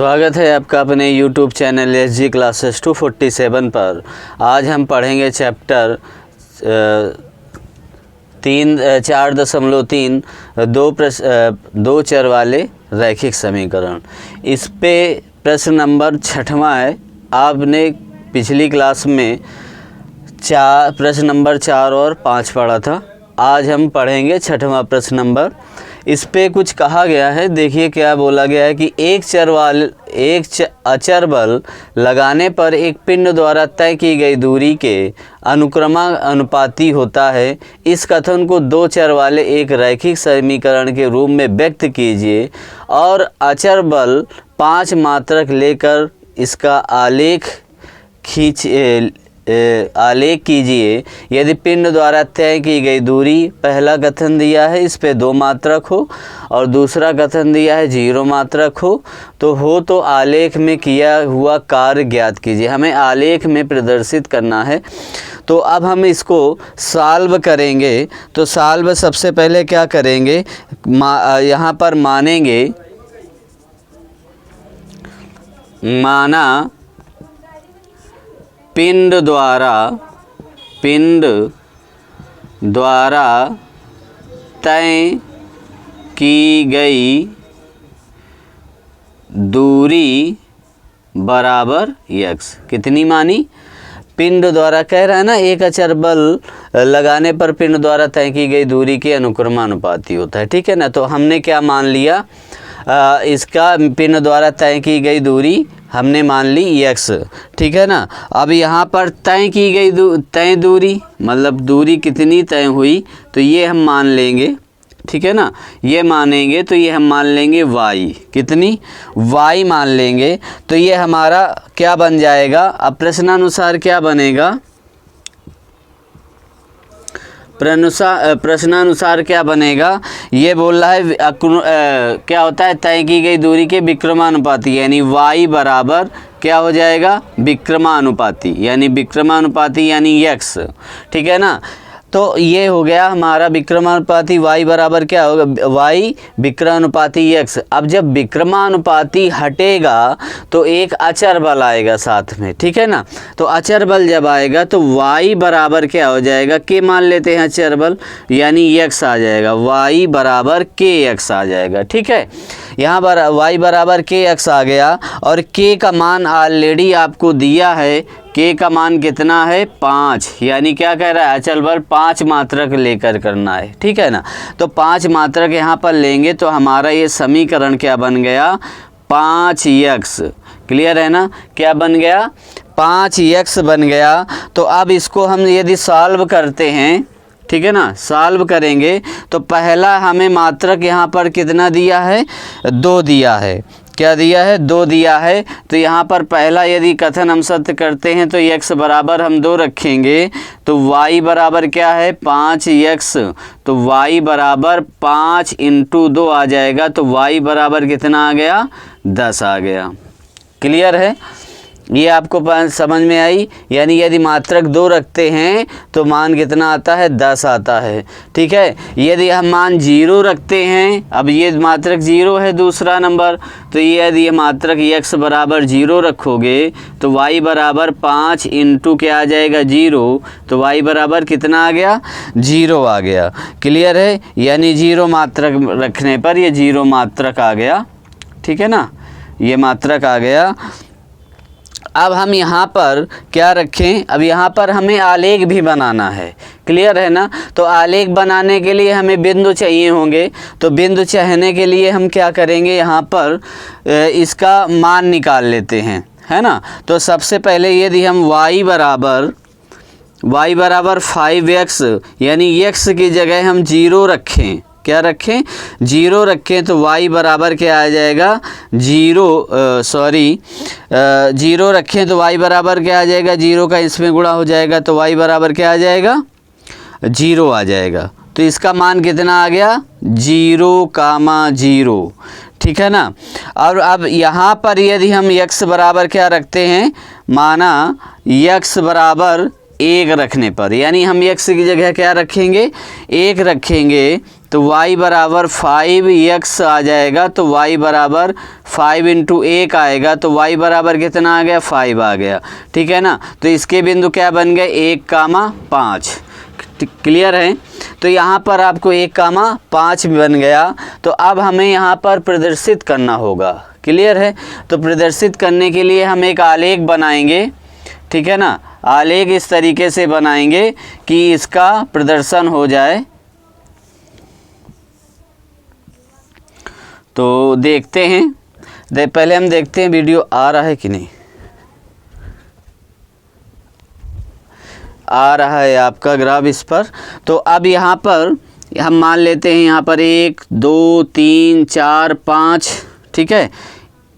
स्वागत है आपका अपने YouTube चैनल SG क्लासेस 247 पर। आज हम पढ़ेंगे चैप्टर 4.3 दो चर वाले रैखिक समीकरण। इस पे प्रश्न नंबर 6वां है। आपने पिछली क्लास में प्रश्न नंबर 4 और 5 पढ़ा था। आज हम पढ़ेंगे 6वां प्रश्न नंबर। इस पे कुछ कहा गया है, देखिए क्या बोला गया है कि एक अचर बल लगाने पर एक पिंड द्वारा तय की गई दूरी के अनुक्रमानुपाती होता है। इस कथन को दो चर वाले एक रैखिक समीकरण के रूप में व्यक्त कीजिए और अचर बल 5 मात्रक लेकर इसका आलेख कीजिए। यदि पिंड द्वारा तय की गई दूरी, पहला कथन दिया है इस पे 2 मात्रक हो और दूसरा कथन दिया है 0 मात्रक हो, तो आलेख में किया हुआ कार्य ज्ञात कीजिए। हमें आलेख में प्रदर्शित करना है। तो अब हम इसको सॉल्व करेंगे। तो सॉल्व सबसे पहले क्या करेंगे, यहाँ पर माना पिंड द्वारा तय की गई दूरी बराबर x। कितनी मानी? पिंड द्वारा कह रहा है ना, एक अचर बल लगाने पर पिंड द्वारा तय की गई दूरी के अनुक्रमानुपाती होता है। ठीक है ना। तो हमने क्या मान लिया, इसका पिंड द्वारा तय की गई दूरी हमने मान ली x। ठीक है ना। अब यहाँ पर तय की गई तय दूरी मतलब दूरी कितनी तय हुई, तो ये हम मान लेंगे। ठीक है ना, ये मानेंगे तो ये हम मान लेंगे y। कितनी? y मान लेंगे। तो ये हमारा क्या बन जाएगा, अब प्रश्नानुसार क्या बनेगा, प्रश्नानुसार क्या बनेगा, ये बोल रहा है क्या होता है, तय की गई दूरी के विक्रमानुपाती, यानी y बराबर क्या हो जाएगा, विक्रमानुपाती, यानी x। ठीक है ना। तो ये हो गया हमारा विक्रमानुपाती y बराबर क्या होगा, y विक्रमानुपाती x। अब जब विक्रमानुपाती हटेगा तो एक अचर बल आएगा साथ में। ठीक है ना। तो अचर बल जब आएगा तो y बराबर क्या हो जाएगा, k मान लेते हैं अचर बल, यानी x आ जाएगा, y बराबर kx आ जाएगा। ठीक है, यहाँ पर y बराबर kx आ गया और k का मान ऑलरेडी आपको दिया है। k का मान कितना है, 5, यानी क्या कह रहा है, अचल बल 5 मात्रक लेकर करना है। ठीक है ना। तो 5 मात्रक यहाँ पर लेंगे तो हमारा ये समीकरण क्या बन गया, 5x। क्लियर है ना, क्या बन गया, 5x बन गया। तो अब इसको हम यदि सॉल्व करते हैं, ठीक है ना, सॉल्व करेंगे तो पहला हमें मात्रक यहाँ पर कितना दिया है, 2 दिया है। क्या दिया है, 2 दिया है। तो यहाँ पर पहला यदि कथन हम सत्य करते हैं तो x बराबर हम 2 रखेंगे, तो y बराबर क्या है, 5x। तो y बराबर 5 × 2 आ जाएगा। तो y बराबर कितना आ गया, 10 आ गया। क्लियर है, ये आपको समझ में आई। यानी यदि मात्रक 2 रखते हैं तो मान कितना आता है, 10 आता है। ठीक है। यदि हम मान 0 रखते हैं, अब ये मात्रक 0 है दूसरा नंबर, तो यदि ये मात्रक x बराबर 0 रखोगे तो y बराबर 5 × क्या आ जाएगा, 0। तो y बराबर कितना आ गया, 0 आ गया। क्लियर है, यानी 0 मात्रक रखने पर ये 0 मात्रक आ गया। ठीक है ना, ये मात्रक आ गया। अब हम यहाँ पर क्या रखें, अब यहाँ पर हमें आलेख भी बनाना है। क्लियर है ना। तो आलेख बनाने के लिए हमें बिंदु चाहिए होंगे। तो बिंदु चाहने के लिए हम क्या करेंगे, यहाँ पर इसका मान निकाल लेते हैं, है ना। तो सबसे पहले यदि हम y बराबर 5x, यानी x की जगह हम 0 रखें, क्या रखें, 0 रखें, तो y बराबर क्या आ जाएगा, 0 रखें तो y बराबर क्या आ जाएगा, 0 का इसमें गुणा हो जाएगा तो y बराबर क्या आ जाएगा, 0 आ जाएगा। तो इसका मान कितना आ गया, 0,0। ठीक है ना। और अब यहाँ पर यदि हम x बराबर क्या रखते हैं, माना x बराबर 1 रखने पर, यानी हम x की जगह क्या रखेंगे, 1 रखेंगे, तो y बराबर 5x आ जाएगा, तो y बराबर 5 इंटू 1 आएगा, तो y बराबर कितना आ गया, 5 आ गया। ठीक है ना, तो इसके बिंदु क्या बन गए, 1,5। क्लियर है। तो यहाँ पर आपको 1,5 बन गया। तो अब हमें यहाँ पर प्रदर्शित करना होगा। क्लियर है। तो प्रदर्शित करने के लिए हम एक आलेख बनाएंगे। ठीक है ना, आलेख इस तरीके से बनाएंगे कि इसका प्रदर्शन हो जाए। तो देखते हैं, पहले हम देखते हैं वीडियो आ रहा है कि नहीं। आ रहा है आपका ग्राफ इस पर। तो अब यहाँ पर हम मान लेते हैं, यहाँ पर 1 2 3 4 5। ठीक है,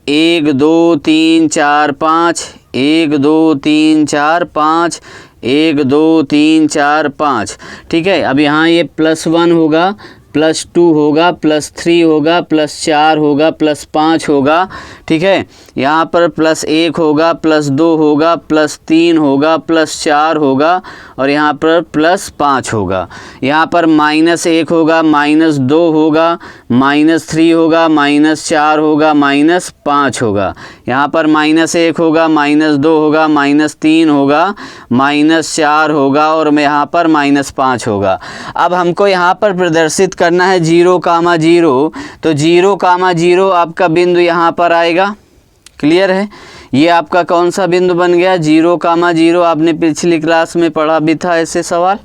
1 2 3 4 5, 1 2 3 4 5, 1 2 3 4 5। ठीक है, अब यहाँ ये +1 होगा, +2 होगा, +3 होगा, +4 होगा, +5 होगा। ठीक है, यहाँ पर +1 होगा, +2 होगा, +3 होगा, +4 होगा और यहाँ पर +5 होगा। यहाँ पर -1 होगा, -2 होगा, -3 होगा, -4 होगा, -5 होगा। यहाँ पर -1 होगा, -2 होगा, -3 होगा, -4 होगा और यहाँ पर -5 होगा। अब हमको यहाँ पर प्रदर्शित करना है 0,0। तो 0,0 आपका बिंदु यहाँ पर आएगा। क्लियर है। ये आपका कौन सा बिंदु बन गया, 0,0। आपने पिछली क्लास में पढ़ा भी था ऐसे सवाल।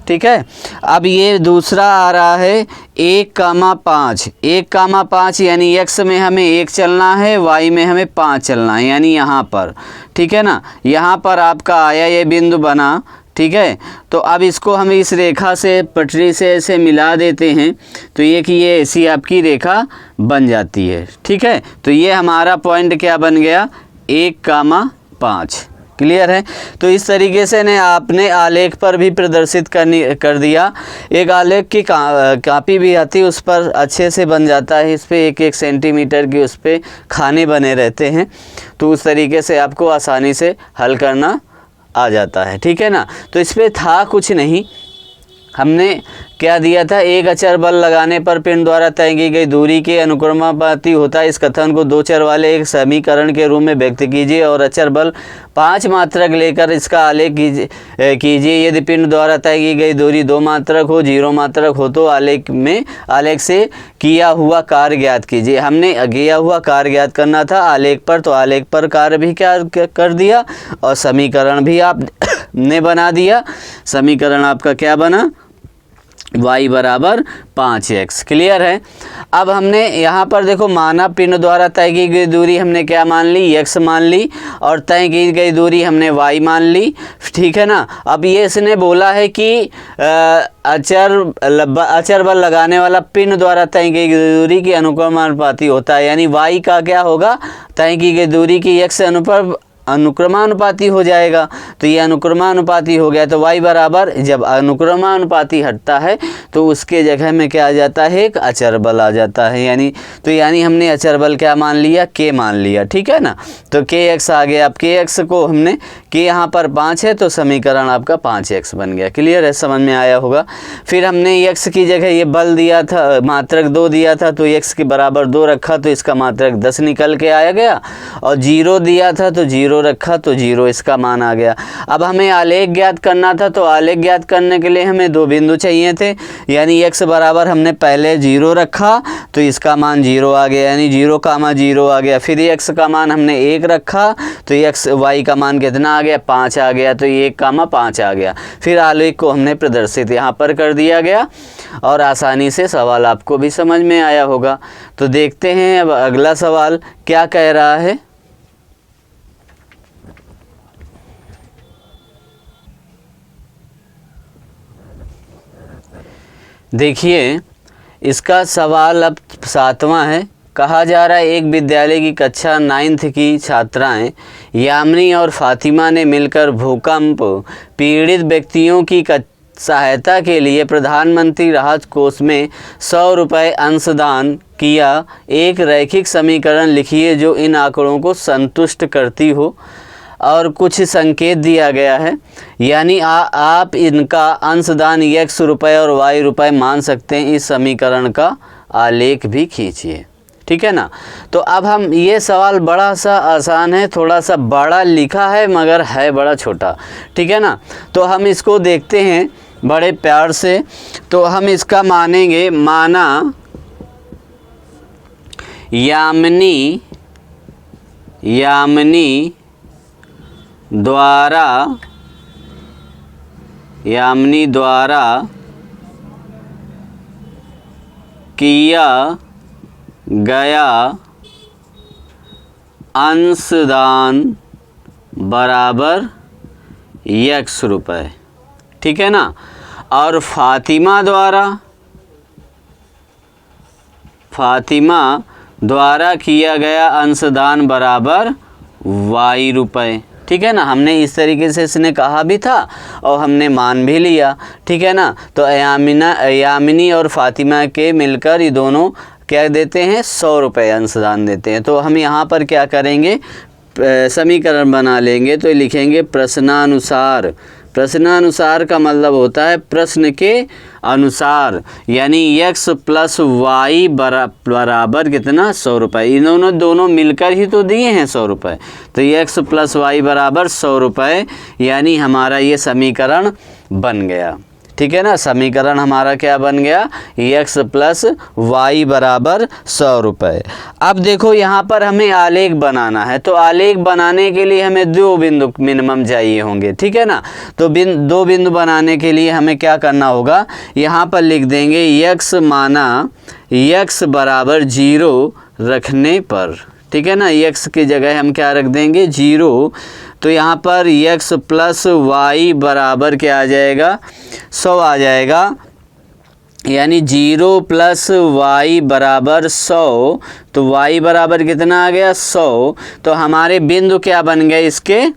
ठीक है, अब ये दूसरा आ रहा है 1,5। 1,5 यानी x में हमें 1 चलना है, y में हमें 5 चलना है, यानी यहाँ पर। ठीक है ना, यहाँ पर आपका आया ये बिंदु बना। ठीक है, तो अब इसको हम इस रेखा से, पटरी से ऐसे मिला देते हैं, तो ये कि ये ऐसी आपकी रेखा बन जाती है। ठीक है, तो ये हमारा पॉइंट क्या बन गया, 1,5। क्लियर है। तो इस तरीके से ने आपने आलेख पर भी प्रदर्शित कर दिया। एक आलेख की कापी भी आती है, उस पर अच्छे से बन जाता है। इस पे 1-1 सेंटीमीटर की उस पर खाने बने रहते हैं, तो उस तरीके से आपको आसानी से हल करना आ जाता है। ठीक है ना। तो इस पर था कुछ नहीं, हमने क्या दिया था, एक अचर बल लगाने पर पिंड द्वारा तय की गई दूरी के अनुक्रमानुपाती होता है। इस कथन को 2 चर वाले एक समीकरण के रूप में व्यक्त कीजिए और अचर बल 5 मात्रक लेकर इसका आलेख कीजिए। यदि पिंड द्वारा तय की गई दूरी 2 मात्रक हो, 0 मात्रक हो तो आलेख से किया हुआ कार्य ज्ञात कीजिए। हमने किया हुआ कार्य ज्ञात करना था आलेख पर, तो आलेख पर कार्य भी क्या कर दिया और समीकरण भी आपने बना दिया। समीकरण आपका क्या बना, y बराबर 5x। क्लियर है। अब हमने यहाँ पर देखो, माना पिंड द्वारा तय की गई दूरी हमने क्या मान ली, x मान ली, और तय की गई दूरी हमने y मान ली। ठीक है ना। अब ये इसने बोला है कि अचर बल लगाने वाला पिंड द्वारा तय की गई दूरी की अनुक्रमानुपाती होता है, यानी y का क्या होगा, तय की गई दूरी की x से अनुक्रमानुपाती हो जाएगा। तो ये अनुक्रमानुपाती हो गया, तो y बराबर, जब अनुक्रमानुपाती हटता है तो उसके जगह में क्या आ जाता है, एक अचर बल आ जाता है। यानी हमने अचर बल क्या मान लिया, k मान लिया। ठीक है ना। तो kx आ गया। अब kx को हमने, k यहाँ पर 5 है तो समीकरण आपका 5x बन गया। क्लियर है, समझ में आया होगा। फिर हमने x की जगह ये बल दिया था, मात्रक 2 दिया था, तो x के बराबर 2 रखा तो इसका मात्रक 10 निकल के आया गया, और 0 दिया था तो 0 रखा तो 0 इसका मान आ गया। अब हमें आलेख ज्ञात करना था, तो आलेख ज्ञात करने के लिए हमें 2 बिंदु चाहिए थे, यानी x बराबर हमने पहले 0 रखा तो इसका मान 0 आ गया, यानी 0,0 आ गया। फिर x का मान हमने 1 रखा तो y का मान कितना आ गया, 5 आ गया, तो 1,5 आ गया। फिर आलेख को हमने प्रदर्शित यहाँ पर कर दिया गया और आसानी से सवाल आपको भी समझ में आया होगा। तो देखते हैं अब अगला सवाल क्या कह रहा है। देखिए, इसका सवाल अब 7वां है। कहा जा रहा है, एक विद्यालय की कक्षा 9th की छात्राएं यामिनी और फातिमा ने मिलकर भूकंप पीड़ित व्यक्तियों की सहायता के लिए प्रधानमंत्री राहत कोष में 100 रुपये अंशदान किया। एक रैखिक समीकरण लिखिए जो इन आंकड़ों को संतुष्ट करती हो। और कुछ संकेत दिया गया है, यानी आप इनका अंशदान x रुपये और y रुपये मान सकते हैं। इस समीकरण का आलेख भी खींचिए, ठीक है ना। तो अब हम ये सवाल बड़ा सा आसान है, थोड़ा सा बड़ा लिखा है मगर है बड़ा छोटा, ठीक है ना। तो हम इसको देखते हैं बड़े प्यार से। तो हम इसका मानेंगे, माना यामिनी द्वारा किया गया अंशदान बराबर x रुपये, ठीक है ना। और फातिमा द्वारा किया गया अंशदान बराबर y रुपये, ठीक है ना। हमने इस तरीके से इसने कहा भी था और हमने मान भी लिया, ठीक है ना। तो यामिनी और फातिमा के मिलकर ये दोनों क्या देते हैं, 100 रुपये अंशदान देते हैं। तो हम यहाँ पर क्या करेंगे, समीकरण बना लेंगे। तो लिखेंगे प्रश्नानुसार। प्रश्नानुसार का मतलब होता है प्रश्न के अनुसार, यानी x प्लस वाई बराबर कितना, 100 रुपये। इन्होंने दोनों मिलकर ही तो दिए हैं 100 रुपये। तो x प्लस वाई बराबर 100 रुपये, यानी हमारा ये समीकरण बन गया, ठीक है ना। समीकरण हमारा क्या बन गया, x प्लस वाई बराबर 100 रुपये। अब देखो यहाँ पर हमें आलेख बनाना है। तो आलेख बनाने के लिए हमें 2 बिंदु मिनिमम चाहिए होंगे, ठीक है ना। तो 2 बिंदु बनाने के लिए हमें क्या करना होगा, यहाँ पर लिख देंगे x माना x बराबर 0 रखने पर, ठीक है ना। x की जगह हम क्या रख देंगे, 0। तो यहाँ पर x प्लस वाई बराबर क्या आ जाएगा, 100 आ जाएगा, यानी 0 प्लस वाई बराबर 100। तो y बराबर कितना आ गया, 100। तो हमारे बिंदु क्या बन गए इसके,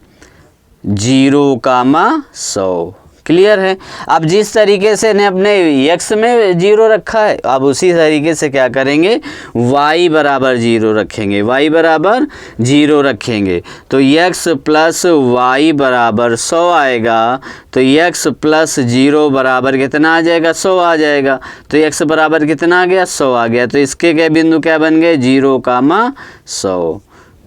0,100। क्लियर है। अब जिस तरीके से ने अपने x में 0 रखा है, अब उसी तरीके से क्या करेंगे, y बराबर 0 रखेंगे, y बराबर 0 रखेंगे। तो x प्लस वाई बराबर 100 आएगा। तो x प्लस 0 बराबर कितना आ जाएगा, 100 आ जाएगा। तो x बराबर कितना आ गया, 100 आ गया। तो इसके क्या बिंदु क्या बन गए, 0,100,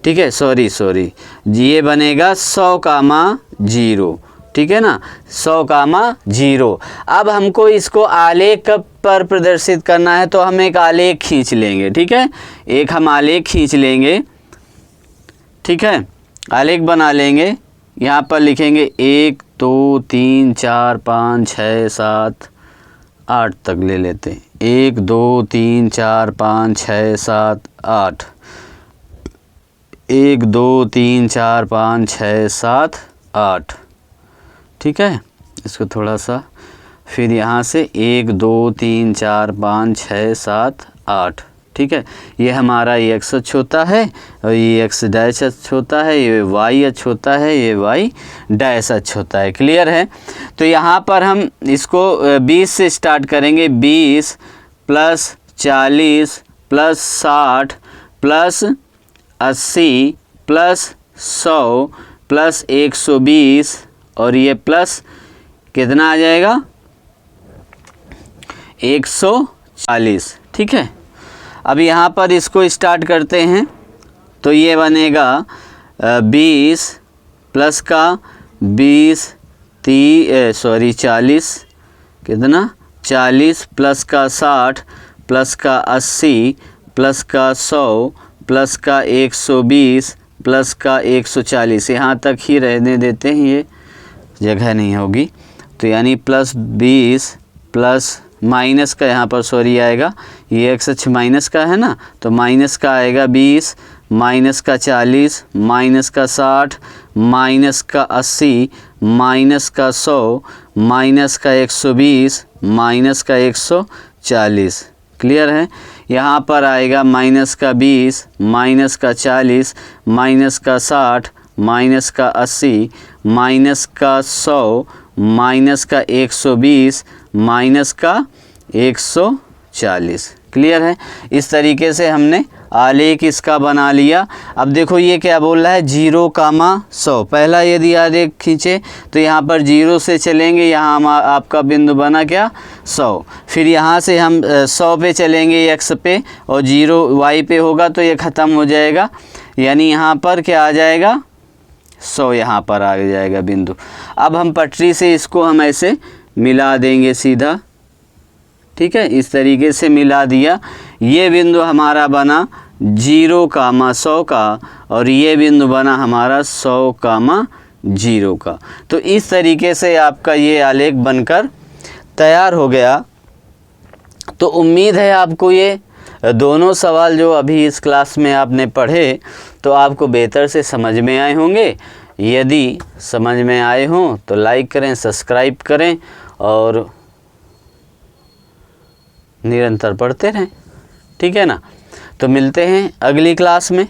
ठीक है। सॉरी ये बनेगा 100,0, ठीक है ना, 100,0। अब हमको इसको आलेख पर प्रदर्शित करना है, तो हम एक आलेख खींच लेंगे, ठीक है। एक हम आलेख खींच लेंगे, ठीक है। आलेख बना लेंगे। यहाँ पर लिखेंगे 1 2 3 4 5 6 7 8 तक ले लेते हैं। 1 2 3 4 5 6 7 8, 1 2 3 4 5 6 7 8, ठीक है। इसको थोड़ा सा फिर यहाँ से 1 2 3 4 5 6 7 8, ठीक है। ये हमारा x अक्ष होता है और ये x डैश अक्ष होता है, ये y अक्ष होता है, ये y डैश अक्ष होता है। क्लियर है। तो यहाँ पर हम इसको 20 से स्टार्ट करेंगे। 20 plus 40 plus 60 plus 80 plus 100 plus 120 और ये प्लस कितना आ जाएगा, 140, ठीक है। अब यहाँ पर इसको स्टार्ट करते हैं। तो ये बनेगा 20 प्लस का 40 कितना, 40 प्लस का 60 प्लस का 80 प्लस का 100 प्लस का 120 प्लस का 140। यहाँ तक ही रहने देते हैं, ये जगह नहीं होगी। तो यानी प्लस 20 प्लस माइनस का यहाँ पर आएगा, ये x अक्ष माइनस का है ना, तो माइनस का आएगा 20, माइनस का 40, माइनस का 60, माइनस का 80, माइनस का 100, माइनस का 120, माइनस का 140। क्लियर है। यहाँ पर आएगा माइनस का 20, माइनस का 40, माइनस का 60, माइनस का 80, माइनस का 100, माइनस का 120, माइनस का 140। क्लियर है। इस तरीके से हमने आलेख इसका बना लिया। अब देखो ये क्या बोल रहा है 0,100। पहला यदि आलेख खींचे तो यहाँ पर 0 से चलेंगे, यहाँ आपका बिंदु बना क्या 100। फिर यहाँ से हम 100 पे चलेंगे x पे और 0 y पे होगा तो ये ख़त्म हो जाएगा, यानी यहाँ पर क्या आ जाएगा 100 यहाँ पर आ जाएगा बिंदु। अब हम पटरी से इसको हम ऐसे मिला देंगे सीधा, ठीक है, इस तरीके से मिला दिया। ये बिंदु हमारा बना 0,100 का और ये बिंदु बना हमारा 100,0 का। तो इस तरीके से आपका ये आलेख बनकर तैयार हो गया। तो उम्मीद है आपको ये दोनों सवाल जो अभी इस क्लास में आपने पढ़े तो आपको बेहतर से समझ में आए होंगे। यदि समझ में आए हों तो लाइक करें, सब्सक्राइब करें और निरंतर पढ़ते रहें, ठीक है ना। तो मिलते हैं अगली क्लास में।